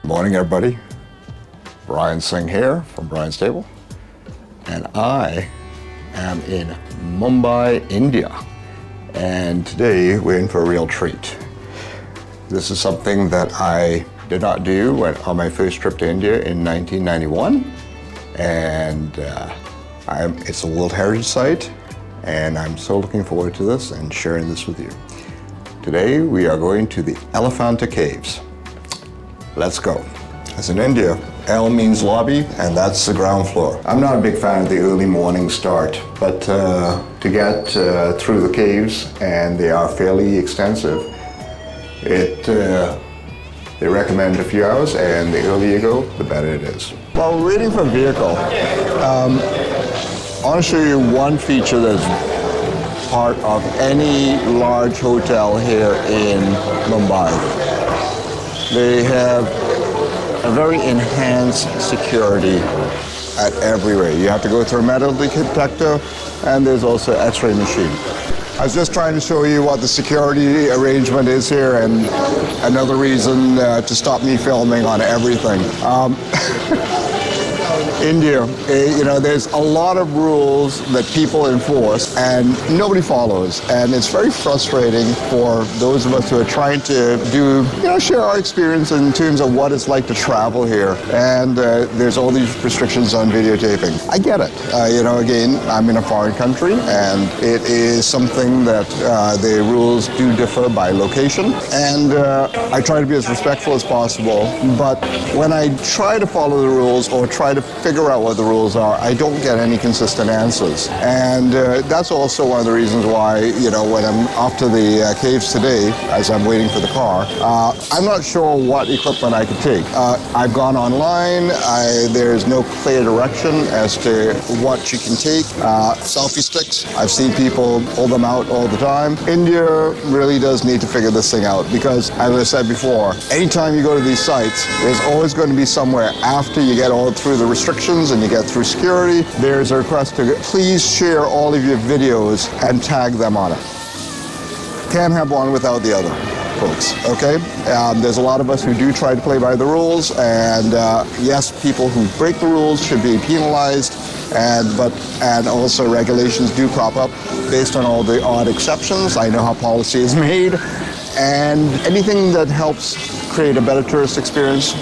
Morning, everybody. Brian Singh here from Brian's Table, and I am in Mumbai, India. And today we're in for a real treat. This is something that I did not do on my first trip to India in 1991, and it's a World Heritage Site, and I'm so looking forward to this and sharing this with you. Today we are going to the Elephanta Caves. Let's go. As in India, L means lobby, and that's the ground floor. I'm not a big fan of the early morning start, but to get through the caves, and they are fairly extensive, they recommend a few hours, and the earlier you go, the better it is. While we're waiting for a vehicle, I want to show you one feature that's part of any large hotel here in Mumbai. They have a very enhanced security at everywhere. You have to go through a metal detector, and there's also an X-ray machine. I was just trying to show you what the security arrangement is here, and another reason to stop me filming on everything. India, there's a lot of rules that people enforce and nobody follows, and it's very frustrating for those of us who are trying to share our experience in terms of what it's like to travel here, and there's all these restrictions on videotaping. I get it. Again, I'm in a foreign country, and it is something that the rules do differ by location, and I try to be as respectful as possible, but when I try to follow the rules or try to figure out what the rules are, I don't get any consistent answers. And that's also one of the reasons why, when I'm off to the caves today, as I'm waiting for the car, I'm not sure what equipment I could take. I've gone online, there's no clear direction as to what you can take. Selfie sticks, I've seen people pull them out all the time. India really does need to figure this thing out, because, as I said before, anytime you go to these sites, there's always going to be somewhere after you get all through the restrictions and you get through security, there's a request to please share all of your videos and tag them on it. Can't have one without the other, folks, okay? There's a lot of us who do try to play by the rules, and yes, people who break the rules should be penalized, and also regulations do crop up based on all the odd exceptions. I know how policy is made, and anything that helps create a better tourist experience,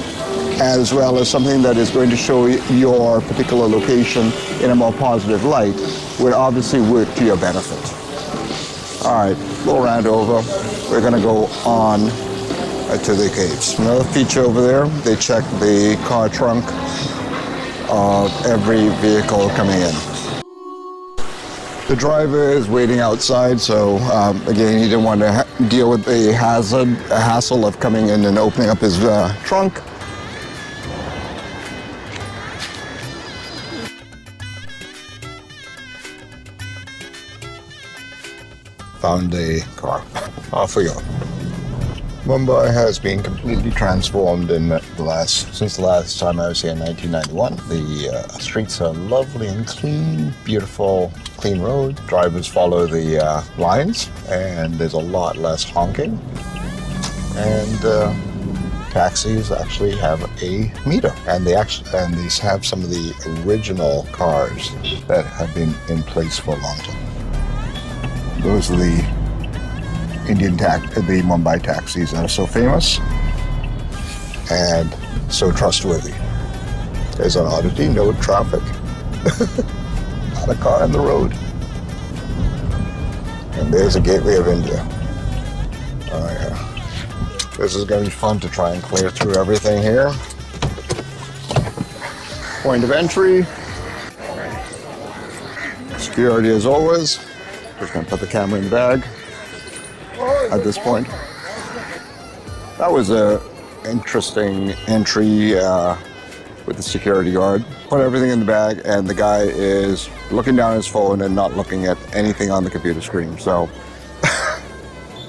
as well as something that is going to show your particular location in a more positive light, would obviously work to your benefit. All right, little round over. We're going to go on to the caves. Another feature over there, they check the car trunk of every vehicle coming in. The driver is waiting outside, so again, he didn't want to deal with the hassle of coming in and opening up his trunk. Found a car. Off we go. Mumbai has been completely transformed since the last time I was here in 1991. The streets are lovely and clean, beautiful, clean road. Drivers follow the lines, and there's a lot less honking. And taxis actually have a meter, and they have some of the original cars that have been in place for a long time. Those are the the Mumbai taxis that are so famous and so trustworthy. There's an oddity, no traffic. Not a car on the road. And there's a gateway of India. Oh yeah. This is going to be fun to try and clear through everything here. Point of entry. Security as always. Just going to put the camera in the bag at this point. That was an interesting entry with the security guard. Put everything in the bag, and the guy is looking down at his phone and not looking at anything on the computer screen. So,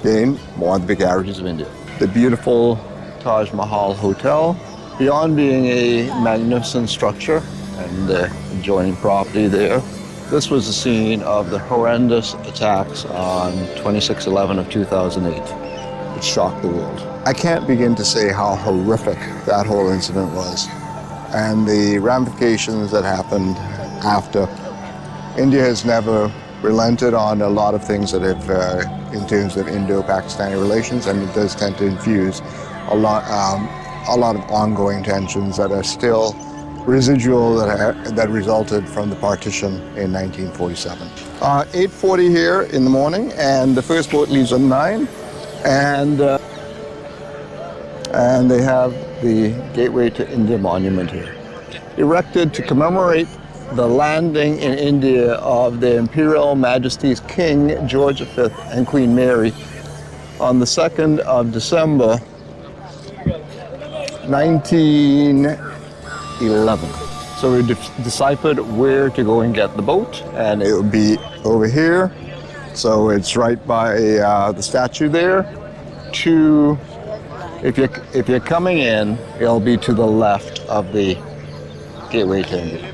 again, one of the big averages of India. The beautiful Taj Mahal Hotel. Beyond being a magnificent structure and the adjoining property there, this was the scene of the horrendous attacks on 26/11 of 2008. it shocked the world. I can't begin to say how horrific that whole incident was and the ramifications that happened after. India has never relented on a lot of things that have, in terms of Indo-Pakistani relations, and it does tend to infuse a lot of ongoing tensions that are still residual that resulted from the partition in 1947. 8:40 here in the morning, and the first boat leaves at 9, and they have the Gateway to India monument here, erected to commemorate the landing in India of their Imperial Majesty's King George V and Queen Mary on the 2nd of December 1911. So we deciphered where to go and get the boat, and it would be over here. So it's right by the statue there. If you're coming in, it'll be to the left of the Gateway to India.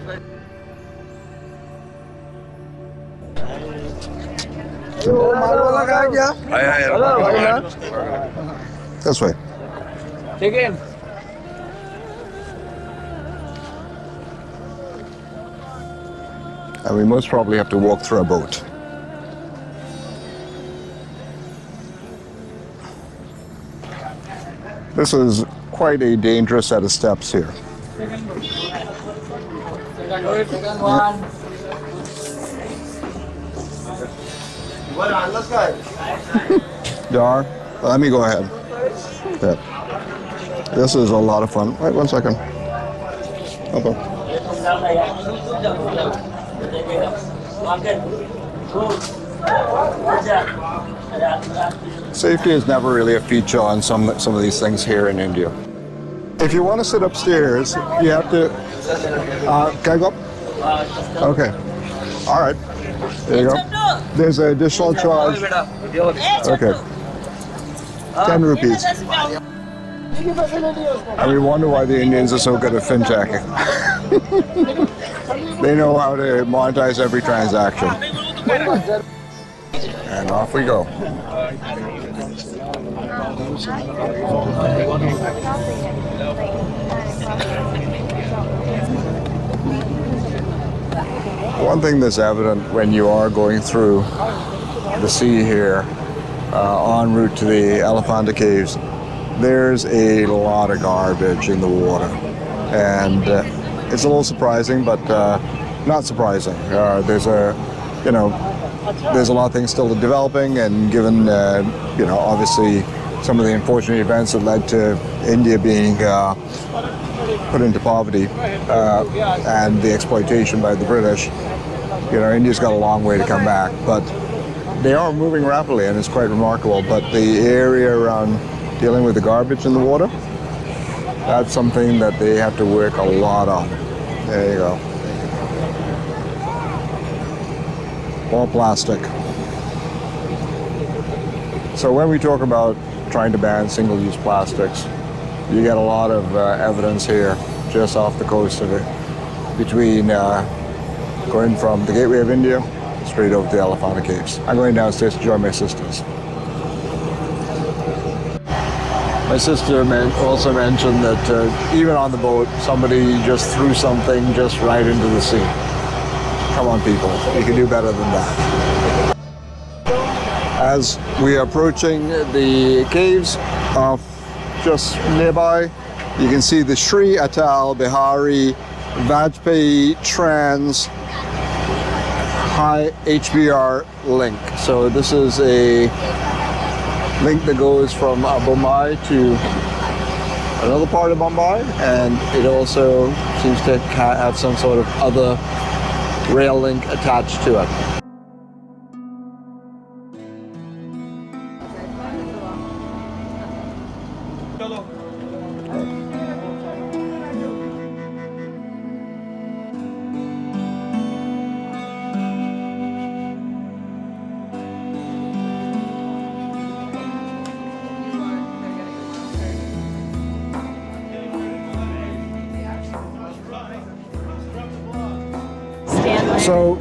This way. Take in. And we most probably have to walk through a boat. This is quite a dangerous set of steps here. Dar, let me go ahead. Yeah. This is a lot of fun. Wait 1 second. Okay. Safety is never really a feature on some of these things here in India. If you want to sit upstairs, you have to. Can I go up? Okay. All right. There you go. There's an additional charge. Okay. 10 rupees. And we wonder why the Indians are so good at finteching. They know how to monetize every transaction. And off we go. One thing that's evident when you are going through the sea here, en route to the Elephanta Caves, there's a lot of garbage in the water. And it's a little surprising, but not surprising. There's a lot of things still developing, and given, obviously some of the unfortunate events that led to India being put into poverty and the exploitation by the British, India's got a long way to come back. But they are moving rapidly, and it's quite remarkable. But the area around dealing with the garbage in the water, that's something that they have to work a lot on. There you go. All plastic. So when we talk about trying to ban single-use plastics, you get a lot of evidence here just off the coast of it, between going from the Gateway of India straight over to the Elephanta Caves. I'm going downstairs to join my sisters. My sister also mentioned that even on the boat, somebody just threw something just right into the sea. Come on, people, you can do better than that. As we are approaching the caves just nearby, you can see the Sri Atal Bihari Vajpayee Trans High HBR link. So this is a link that goes from Mumbai to another part of Mumbai, and it also seems to have some sort of other rail link attached to it. So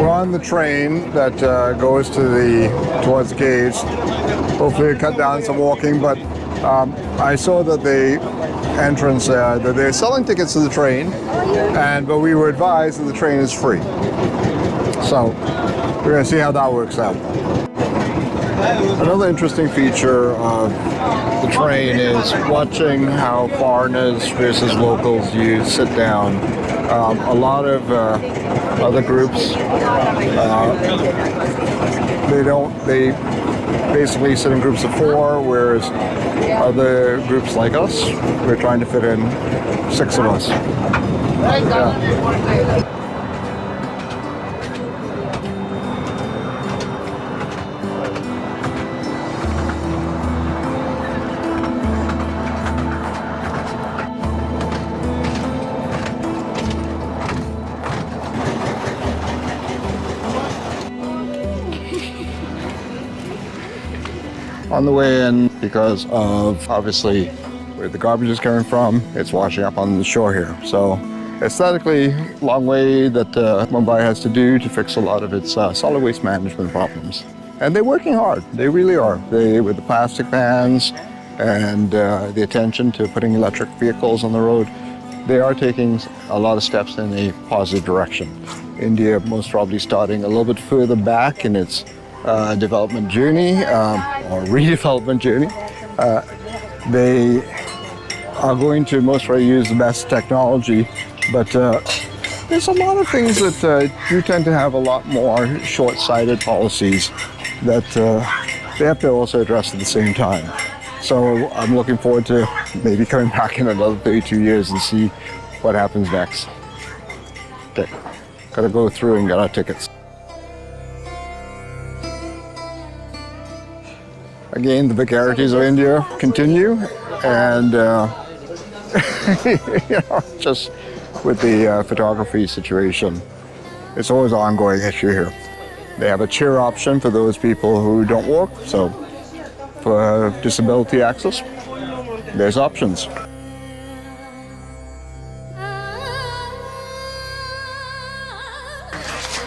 we're on the train that goes towards the caves. Hopefully cut down some walking, but I saw that the entrance that they're selling tickets to the train, but we were advised that the train is free. So we're going to see how that works out. Another interesting feature of the train is watching how foreigners versus locals sit down. A lot of other groups, they basically sit in groups of 4, whereas other groups like us, we're trying to fit in 6 of us. Yeah. On the way in, because of obviously where the garbage is coming from, it's washing up on the shore here. So aesthetically, long way that Mumbai has to do to fix a lot of its solid waste management problems. And they're working hard, they really are. With the plastic bans and the attention to putting electric vehicles on the road, they are taking a lot of steps in a positive direction. India most probably starting a little bit further back in its development journey or redevelopment journey. They are going to most probably use the best technology, but there's a lot of things that do tend to have a lot more short-sighted policies that they have to also address at the same time. So I'm looking forward to maybe coming back in another 32 years and see what happens next. Okay, gotta go through and get our tickets. Again, the vagaries of India continue, and just with the photography situation, it's always an ongoing issue here. They have a chair option for those people who don't walk, so for disability access, there's options.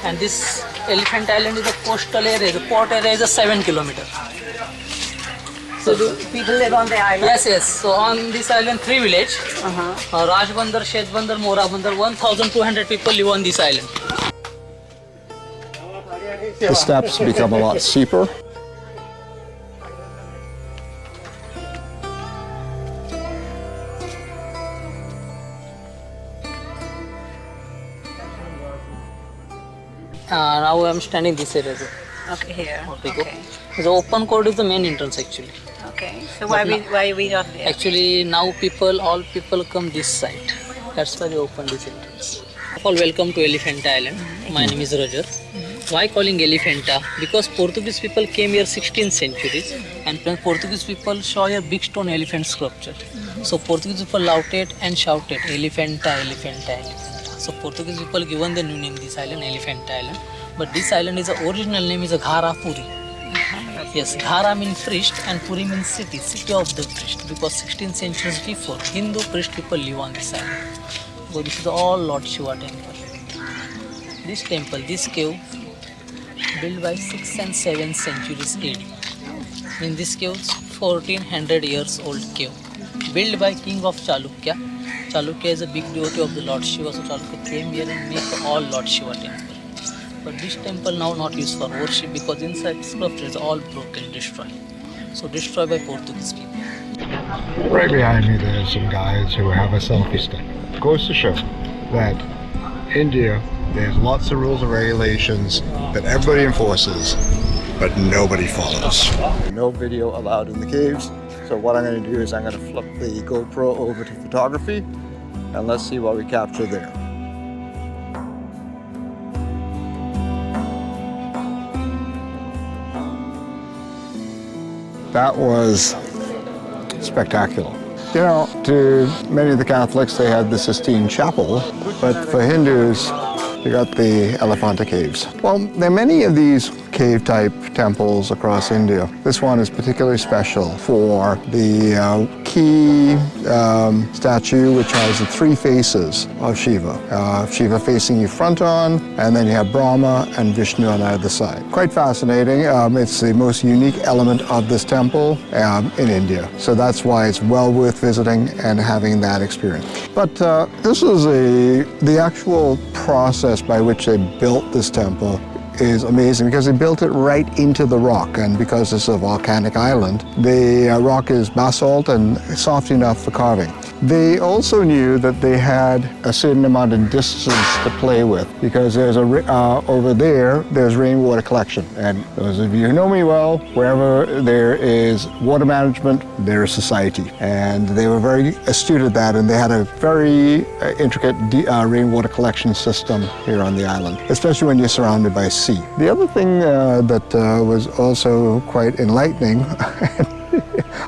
And this Elephanta Island is a coastal area. The port area is a 7 kilometers. So do people live on the island? Yes, yes. So on this island, 3 villages. Rajbandar, Shedbandar, Morabandar, 1,200 people live on this island. The steps become a lot steeper. Now I am standing this area. Okay, here. Okay. The open court is the main entrance actually. Okay. So why we not there? Actually now all people come this side. That's why they open this entrance. All welcome to Elephanta Island. My name is Roger. Why calling Elephanta? Because Portuguese people came here 16th centuries, and when Portuguese people saw a big stone elephant sculpture. So Portuguese people loved it and shouted Elephanta, Elephanta, Elephanta. So Portuguese people given the new name this island, Elephanta Island. But this island is the original name is a Ghara Puri. Yes, Ghara means priest and Puri means city of the priest, because 16th centuries before, Hindu priest people live on this island. So this is all Lord Shiva temple. This temple, this cave, built by 6th and 7th centuries AD. In this cave, 1400 years old cave, built by king of Chalukya. Chalukya is a big devotee of the Lord Shiva, so Chalukya came here and made all Lord Shiva temple. But this temple now not used for worship because inside sculpture is all broken, destroyed. So destroyed by Portuguese people. Right behind me there's some guys who have a selfie stick. It goes to show that India, there's lots of rules and regulations that everybody enforces, but nobody follows. No video allowed in the caves, so what I'm going to do is I'm going to flip the GoPro over to photography, and let's see what we capture there. That was spectacular. You know, to many of the Catholics, they had the Sistine Chapel, but for Hindus, you got the Elephanta Caves. Well, there are many of these cave-type temples across India. This one is particularly special for the key statue, which has the three faces of Shiva. Shiva facing you front on, and then you have Brahma and Vishnu on either side. Quite fascinating. It's the most unique element of this temple in India. So that's why it's well worth visiting and having that experience. But this is the actual process by which they built this temple is amazing because they built it right into the rock, and because it's a volcanic island, the rock is basalt and soft enough for carving. They also knew that they had a certain amount of distance to play with because there's over there's rainwater collection, and those of you who know me well, wherever there is water management, there is society, and they were very astute at that, and they had a very intricate rainwater collection system here on the island, especially when you're surrounded by sea. The other thing that was also quite enlightening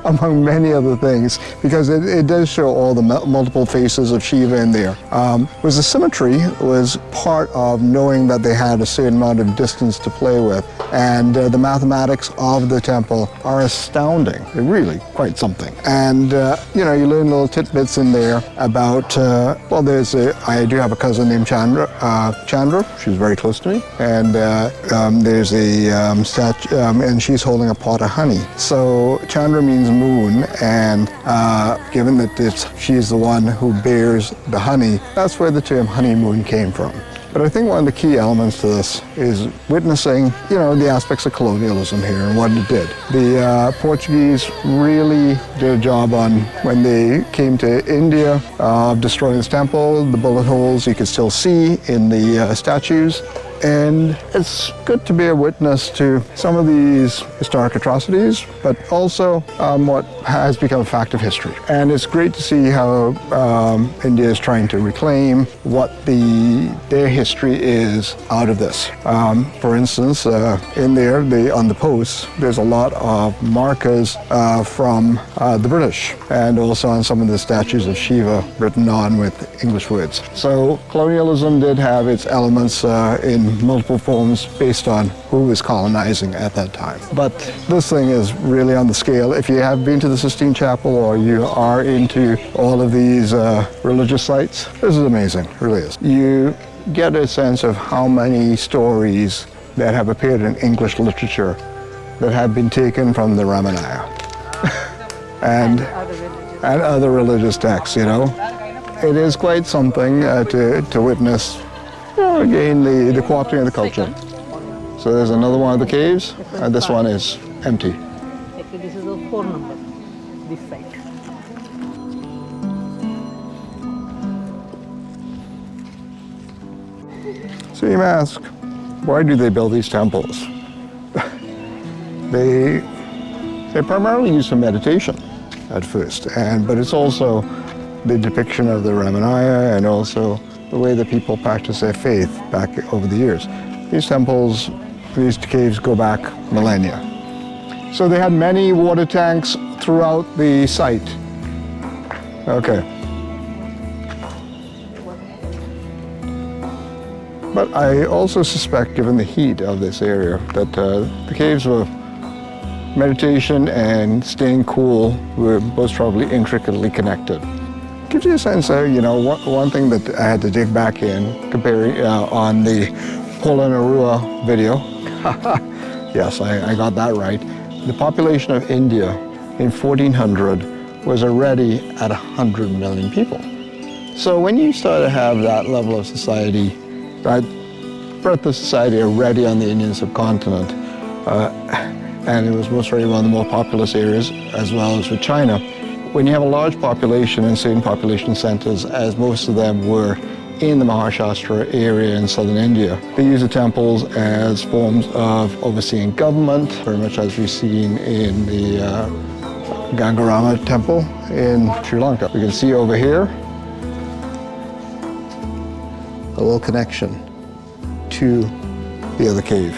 among many other things, because it does show all the multiple faces of Shiva in there, was the symmetry was part of knowing that they had a certain amount of distance to play with, and the mathematics of the temple are astounding. They're really quite something. And you know, you learn little tidbits in there about, well, I do have a cousin named Chandra. She's very close to me, and there's a statue, and she's holding a pot of honey. So Chandra means moon, and given that she's the one who bears the honey, that's where the term honeymoon came from. But I think one of the key elements to this is witnessing, you know, the aspects of colonialism here and what it did. The Portuguese really did a job on, when they came to India, destroying this temple, the bullet holes you could still see in the statues. And it's good to be a witness to some of these historic atrocities, but also what has become a fact of history. And it's great to see how India is trying to reclaim what their history is out of this. For instance, in there, on the posts, there's a lot of markers from the British, and also on some of the statues of Shiva written on with English words. So colonialism did have its elements in multiple forms based on who was colonizing at that time. But this thing is really on the scale. If you have been to the Sistine Chapel or you are into all of these religious sites, this is amazing, it really is. You get a sense of how many stories that have appeared in English literature that have been taken from the Ramayana and other religious texts, you know. It is quite something to witness. Again, the co-opting of the culture. So there's another one of the caves, and this one is empty. Actually, this is a 4 number, this side. So you may ask, why do they build these temples? They primarily used for meditation at first, but it's also the depiction of the Ramayana and also the way that people practice their faith back over the years. These temples, these caves go back millennia. So they had many water tanks throughout the site. Okay. But I also suspect, given the heat of this area, that the caves were meditation and staying cool were most probably intricately connected. Gives you a sense of, you know, one thing that I had to dig back in, comparing on the Polonnaruwa video. Yes, I got that right. The population of India in 1400 was already at 100 million people. So when you start to have that level of society, that breadth of society already on the Indian subcontinent, and it was most probably one of the more populous areas, as well as with China. When you have a large population in certain population centers, as most of them were in the Maharashtra area in southern India, they use the temples as forms of overseeing government, very much as we've seen in the Gangarama temple in Sri Lanka. We can see over here a little connection to the other cave.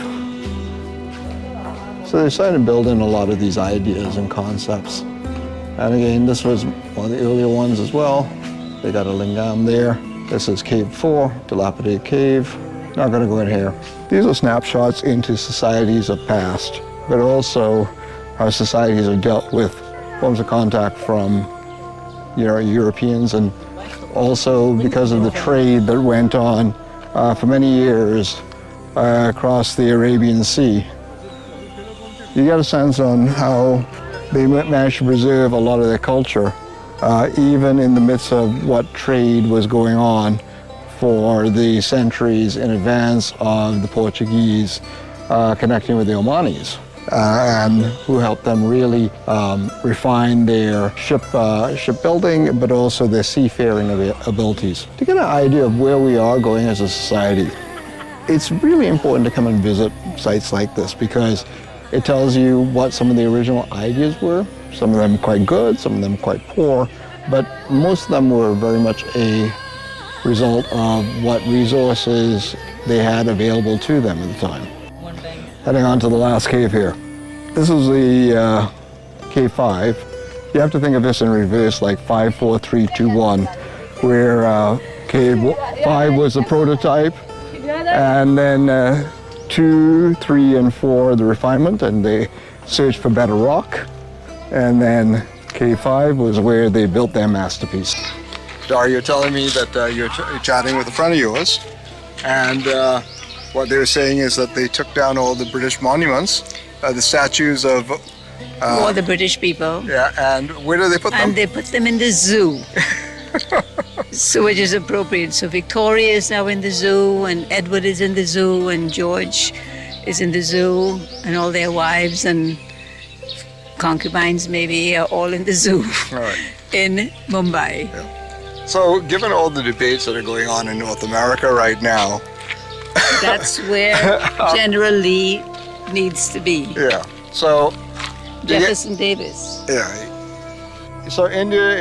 So they started to build in a lot of these ideas and concepts. And again, this was one of the earlier ones as well. They got a lingam there. This is Cave 4, dilapidated cave. not going to go in here. These are snapshots into societies of past, but also how societies have dealt with forms of contact from, Europeans, and also because of the trade that went on for many years across the Arabian Sea. You get a sense on how they managed to preserve a lot of their culture, even in the midst of what trade was going on for the centuries in advance of the Portuguese connecting with the Omanis, and who helped them really refine their shipbuilding, but also their seafaring abilities. To get an idea of where we are going as a society, it's really important to come and visit sites like this because it tells you what some of the original ideas were. Some of them quite good, some of them quite poor, but most of them were very much a result of what resources they had available to them at the time. Heading on to the last cave here. This is the cave 5. You have to think of this in reverse, like 5, 4, 3, 2, 1, where cave 5 was the prototype, and then 2, 3, and 4 the refinement, and they searched for better rock, and then cave 5 was where they built their masterpiece. Dar, you're telling me that you're chatting with a friend of yours, and what they were saying is that they took down all the British monuments, the statues of... For the British people. Yeah, and where do they put them? And they put them in the zoo. So which is appropriate. So Victoria is now in the zoo, and Edward is in the zoo, and George is in the zoo, and all their wives and concubines maybe are all in the zoo. All right. In Mumbai. Yeah. So given all the debates that are going on in North America right now, that's where General Lee needs to be. Yeah. So Jefferson Davis. Yeah. So India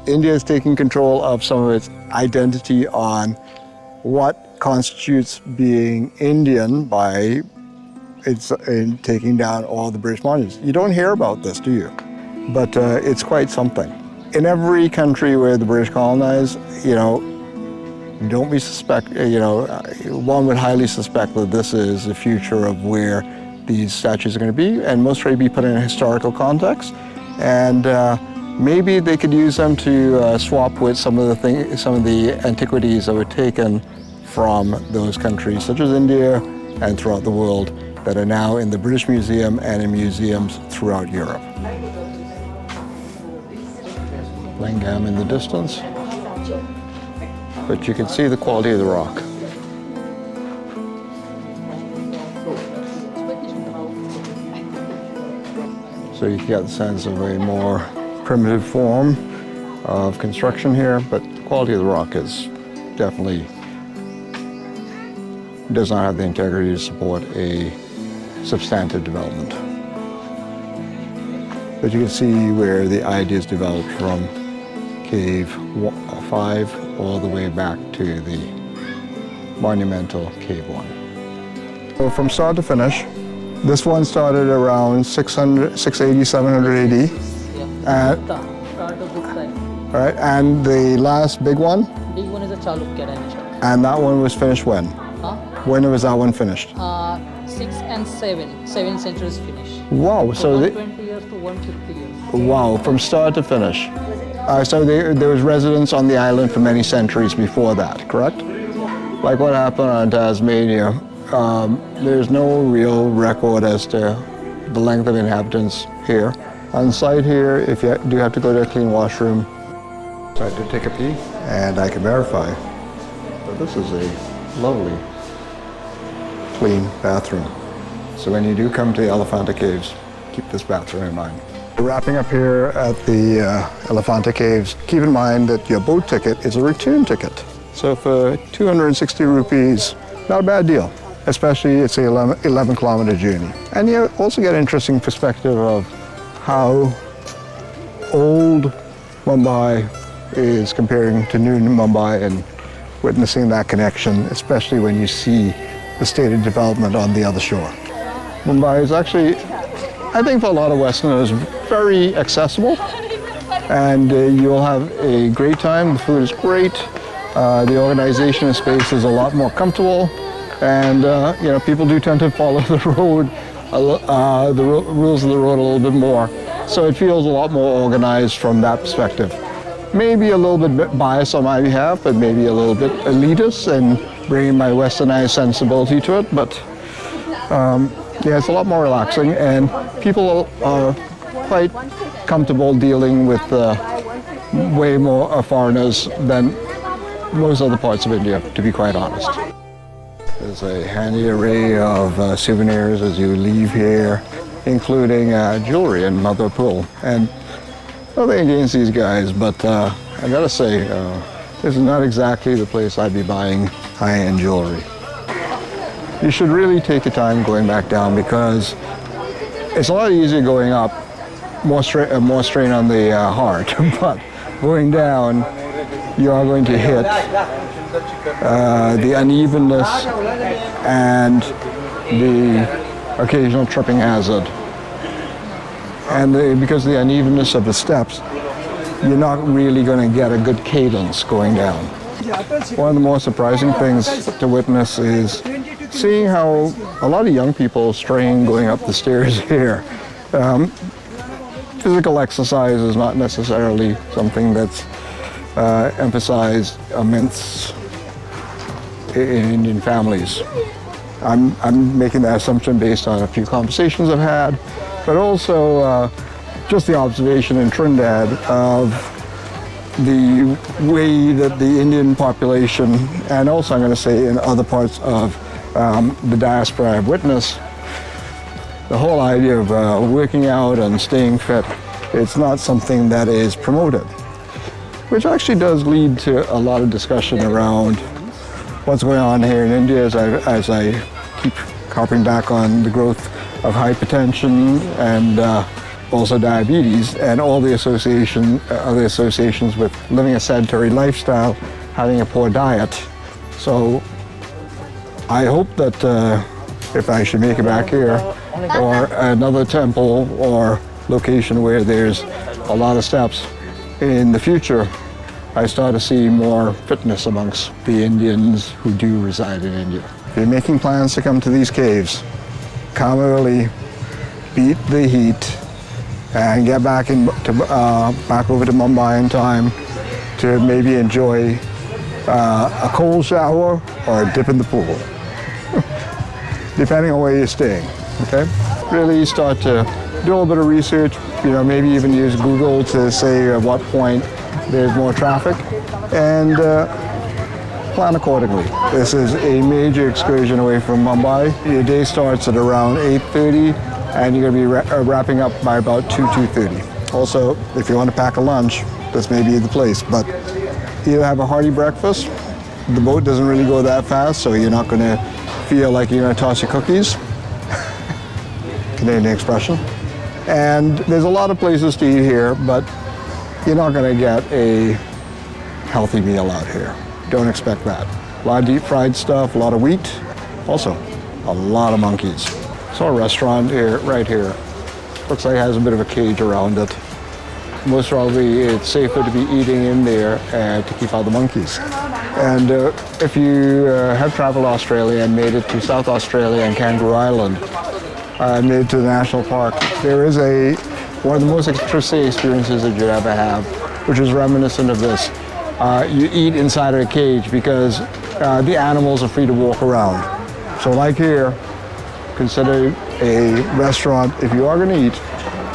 is taking control of some of its identity on what constitutes being Indian by in taking down all the British monuments. You don't hear about this, do you? But it's quite something. In every country where the British colonized, don't be one would highly suspect that this is the future of where these statues are going to be, and most likely be put in a historical context. And maybe they could use them to swap with some of the antiquities that were taken from those countries, such as India and throughout the world, that are now in the British Museum and in museums throughout Europe. Lingam in the distance, but you can see the quality of the rock. So you get the sense of a more primitive form of construction here, but the quality of the rock is definitely does not have the integrity to support a substantive development. But you can see where the ideas developed from cave 5 all the way back to the monumental cave 1. So from start to finish, this one started around 680, 700 AD. Start of this side. All right, and the last big one? Big one is a Chalukya dynasty. And that one was finished when? Huh? When was that one finished? 6 and 7. 7 centuries finished. Wow, so 120 years to 150 years. wow, from start to finish. So there was residents on the island for many centuries before that, correct? Like what happened on Tasmania, there's no real record as to the length of inhabitants here. On site here, if you do have to go to a clean washroom, so I did take a pee, and I can verify that this is a lovely, clean bathroom. So when you do come to the Elephanta Caves, keep this bathroom in mind. Wrapping up here at the Elephanta Caves, keep in mind that your boat ticket is a return ticket. So for 260 rupees, not a bad deal, especially it's an 11-kilometer journey. And you also get an interesting perspective of how old Mumbai is comparing to new Mumbai, and witnessing that connection, especially when you see the state of development on the other shore. Mumbai is actually, I think for a lot of Westerners, very accessible, and you'll have a great time. The food is great, The organization of space is a lot more comfortable, and people do tend to follow the road, rules of the road a little bit more. So it feels a lot more organized from that perspective. Maybe a little bit biased on my behalf, but maybe a little bit elitist and bringing my westernized sensibility to it. But it's a lot more relaxing, and people are quite comfortable dealing with way more foreigners than most other parts of India, to be quite honest. There's a handy array of souvenirs as you leave here, including jewelry and mother of pearl. And nothing against these guys, but I gotta say, this is not exactly the place I'd be buying high-end jewelry. You should really take your time going back down, because it's a lot easier going up, more strain on the heart, but going down, you are going to hit the unevenness and the occasional tripping hazard. And because of the unevenness of the steps, you're not really going to get a good cadence going down. One of the more surprising things to witness is seeing how a lot of young people strain going up the stairs here. Physical exercise is not necessarily something that's emphasized immense in Indian families. I'm making that assumption based on a few conversations I've had, but also just the observation in Trinidad of the way that the Indian population, and also I'm going to say in other parts of the diaspora I've witnessed, the whole idea of working out and staying fit, it's not something that is promoted, which actually does lead to a lot of discussion around what's going on here in India as I keep harping back on the growth of hypertension and also diabetes and all the other associations with living a sedentary lifestyle, having a poor diet. So I hope that if I should make it back here, or another temple or location where there's a lot of steps in the future, I start to see more fitness amongst the Indians who do reside in India. If you're making plans to come to these caves, come early, beat the heat, and get back back over to Mumbai in time to maybe enjoy a cold shower or a dip in the pool, depending on where you're staying. Okay? Really start to do a little bit of research. Maybe even use Google to say at what point there's more traffic, and plan accordingly. This is a major excursion away from Mumbai. Your day starts at around 8:30, and you're going to be wrapping up by about 2:30. Also, if you want to pack a lunch, this may be the place, but either have a hearty breakfast. The boat doesn't really go that fast, so you're not going to feel like you're going to toss your cookies. Canadian expression. And there's a lot of places to eat here, but you're not going to get a healthy meal out here. Don't expect that. A lot of deep fried stuff, a lot of wheat. Also, a lot of monkeys. Saw a restaurant here, right here. Looks like it has a bit of a cage around it. Most probably it's safer to be eating in there to keep out the monkeys. And if you have traveled to Australia and made it to South Australia and Kangaroo Island, made it to the national park, there is one of the most interesting experiences that you ever have, which is reminiscent of this. You eat inside of a cage because the animals are free to walk around. So like here, consider a restaurant, if you are going to eat,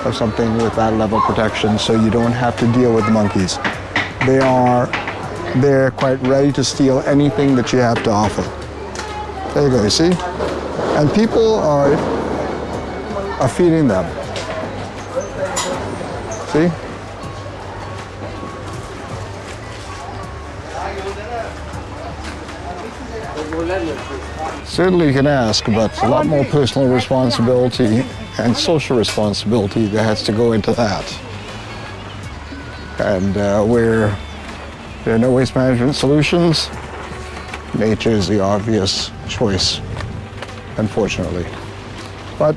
of something with that level of protection so you don't have to deal with the monkeys. They're quite ready to steal anything that you have to offer. There you go, you see? And people are feeding them. See? Certainly you can ask, but a lot more personal responsibility and social responsibility that has to go into that. And where there are no waste management solutions, nature is the obvious choice, unfortunately. But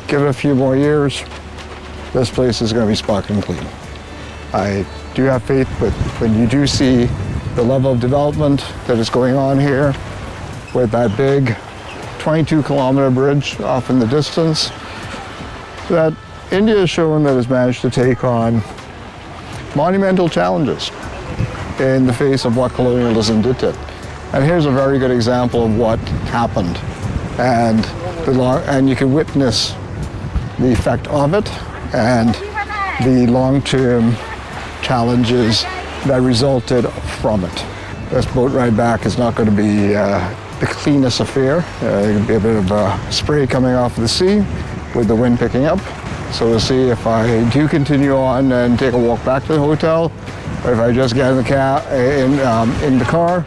give it a few more years, this place is going to be sparkling clean. I do have faith, but when you do see the level of development that is going on here with that big 22-kilometer bridge off in the distance, that India has shown that it's managed to take on monumental challenges in the face of what colonialism did to it. And here's a very good example of what happened. And you can witness the effect of it and the long-term challenges that resulted from it. This boat ride back is not going to be the cleanest affair. There could be a bit of spray coming off the sea with the wind picking up. So we'll see if I do continue on and take a walk back to the hotel, or if I just get in the car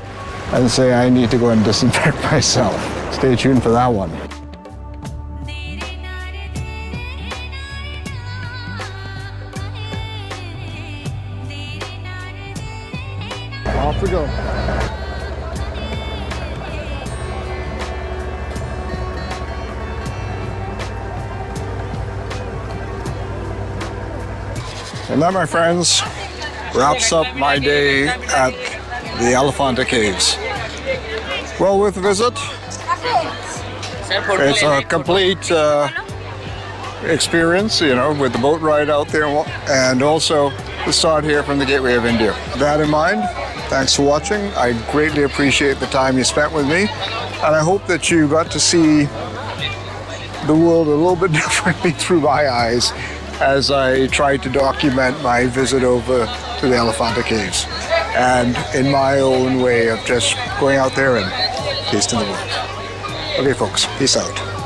and say I need to go and disinfect myself. Stay tuned for that one. Off we go. And that, my friends, wraps up my day at the Elephanta Caves. Well worth the visit. It's a complete experience, you know, with the boat ride out there and also the start here from the Gateway of India. With that in mind, thanks for watching. I greatly appreciate the time you spent with me, and I hope that you got to see the world a little bit differently through my eyes as I tried to document my visit over to the Elephanta Caves, and in my own way of just going out there and tasting the world. Okay, folks, peace out.